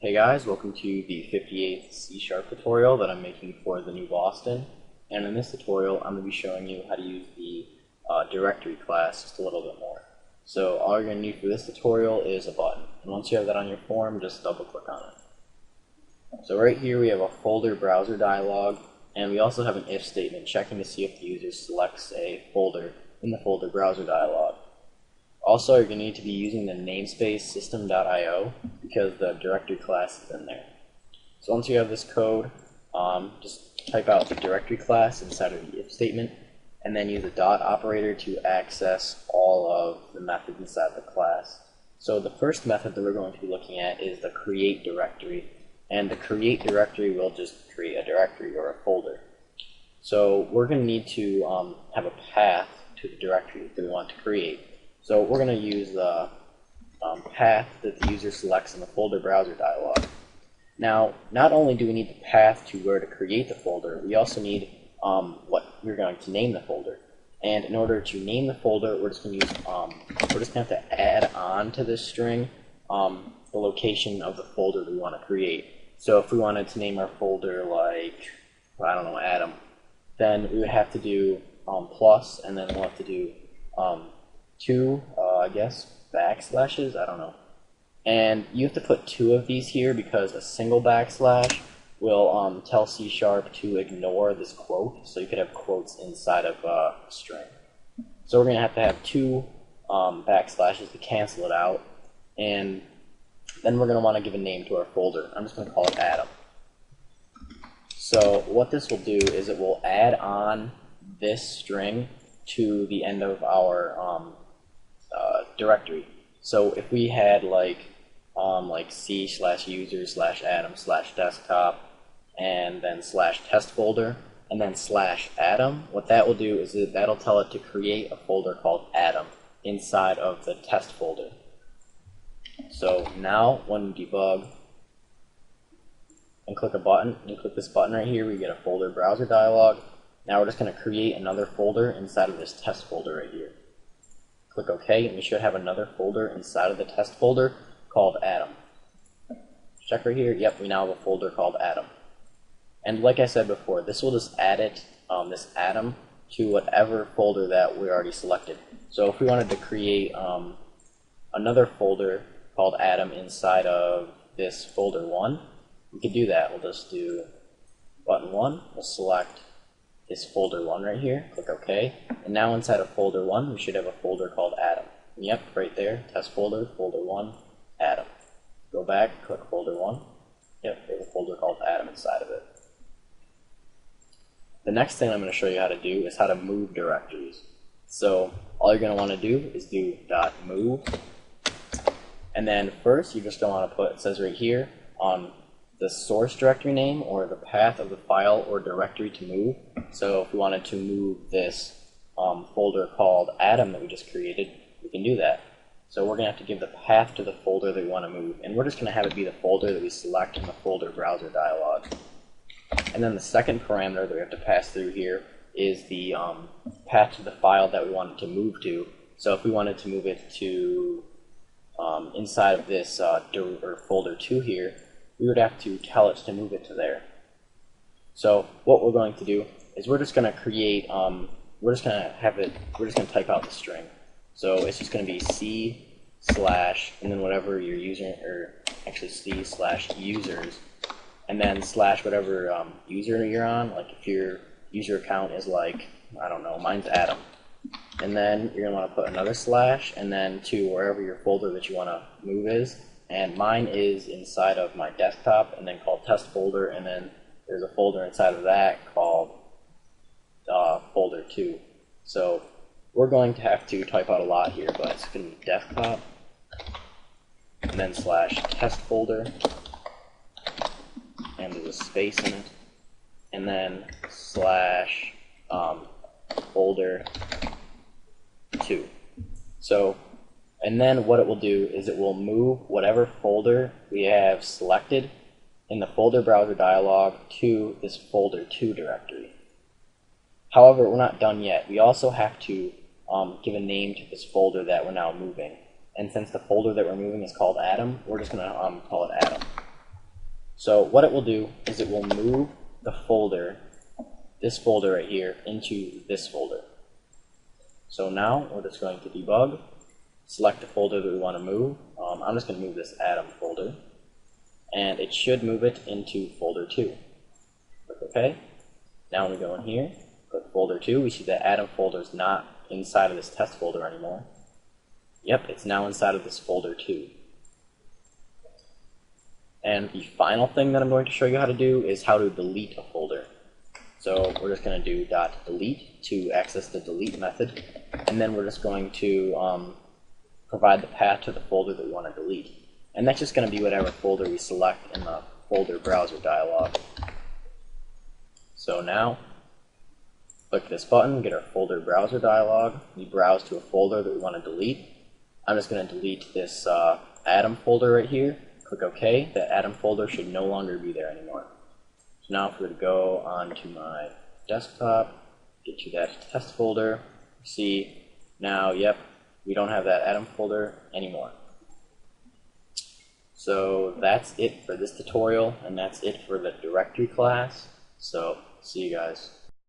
Hey guys, welcome to the 58th C# tutorial that I'm making for the new Boston. And in this tutorial, I'm going to be showing you how to use the directory class just a little bit more. So all you're going to need for this tutorial is a button. And once you have that on your form, just double click on it. So right here we have a folder browser dialog, and we also have an if statement checking to see if the user selects a folder in the folder browser dialog. Also, you're going to need to be using the namespace system.io because the directory class is in there. So once you have this code, just type out the directory class inside of the if statement, and then use the dot operator to access all of the methods inside the class. So the first method that we're going to be looking at is the create directory, and the create directory will just create a directory or a folder. So we're going to need to have a path to the directory that we want to create. So we're going to use the path that the user selects in the folder browser dialog. Now, not only do we need the path to where to create the folder, we also need what we're going to name the folder. And in order to name the folder, we're just going to use we're just going to have to add on to this string the location of the folder we want to create. So if we wanted to name our folder like, I don't know, Atom, then we would have to do plus, and then we'll have to do two, I guess, backslashes, I don't know. And you have to put two of these here because a single backslash will tell C# to ignore this quote, so you could have quotes inside of a string. So we're going to have two backslashes to cancel it out, and then we're going to want to give a name to our folder. I'm just going to call it Atom. So what this will do is it will add on this string to the end of our directory. So if we had like C/user/atom/desktop and then /test folder and then /atom, what that will do is that'll tell it to create a folder called Atom inside of the test folder. So now when we debug and click a button, and click this button right here, we get a folder browser dialog. Now we're just going to create another folder inside of this test folder right here. Click OK, and we should have another folder inside of the test folder called Atom. Check right here. Yep, we now have a folder called Atom. And like I said before, this will just add it, this Atom, to whatever folder that we already selected. So if we wanted to create another folder called Atom inside of this folder 1, we could do that. We'll just do button 1, we'll select this folder 1 right here, click OK, and now inside of folder 1 we should have a folder called Atom. And yep, right there, test folder, folder 1, Atom. Go back, click folder 1, yep, there's a folder called Atom inside of it. The next thing I'm going to show you how to do is how to move directories. So all you're going to want to do is do .move, and then first you're just going to want to put, it says right here, on the source directory name or the path of the file or directory to move. So if we wanted to move this folder called Atom that we just created, we can do that. So we're going to have to give the path to the folder that we want to move, and we're just going to have it be the folder that we select in the folder browser dialog. And then the second parameter that we have to pass through here is the path to the file that we wanted to move to. So if we wanted to move it to inside of this folder 2 here, we would have to tell it to move it to there. So what we're going to do is we're just going to create, we're just going to type out the string. So it's just going to be C/ and then whatever you're using, or actually C/users, and then / whatever user you're on. Like if your user account is like, I don't know, mine's Atom. And then you're going to want to put another / and then to wherever your folder that you want to move is. And mine is inside of my desktop, and then called test folder, and then there's a folder inside of that called folder 2. So we're going to have to type out a lot here, but it's going to be desktop, and then /test folder, and there's a space in it, and then /folder 2. So, and then what it will do is it will move whatever folder we have selected in the folder browser dialog to this folder 2 directory. However, we're not done yet. We also have to give a name to this folder that we're now moving. And since the folder that we're moving is called Atom, we're just going to call it Atom. So what it will do is it will move the folder, this folder right here, into this folder. So now we're just going to debug, select the folder that we want to move. I'm just going to move this Atom folder, and it should move it into folder 2. Click OK. Now when we go in here, click folder 2, we see that Atom folder is not inside of this test folder anymore. Yep, it's now inside of this folder 2. And the final thing that I'm going to show you how to do is how to delete a folder. So we're just going to do .delete to access the delete method, and then we're just going to provide the path to the folder that we want to delete. And that's just going to be whatever folder we select in the folder browser dialog. So now, click this button, get our folder browser dialog. We browse to a folder that we want to delete. I'm just going to delete this Atom folder right here. Click OK. The Atom folder should no longer be there anymore. So now if we were to go onto my desktop, get to that test folder, see now, yep, we don't have that Atom folder anymore. So that's it for this tutorial, and that's it for the directory class. So see you guys.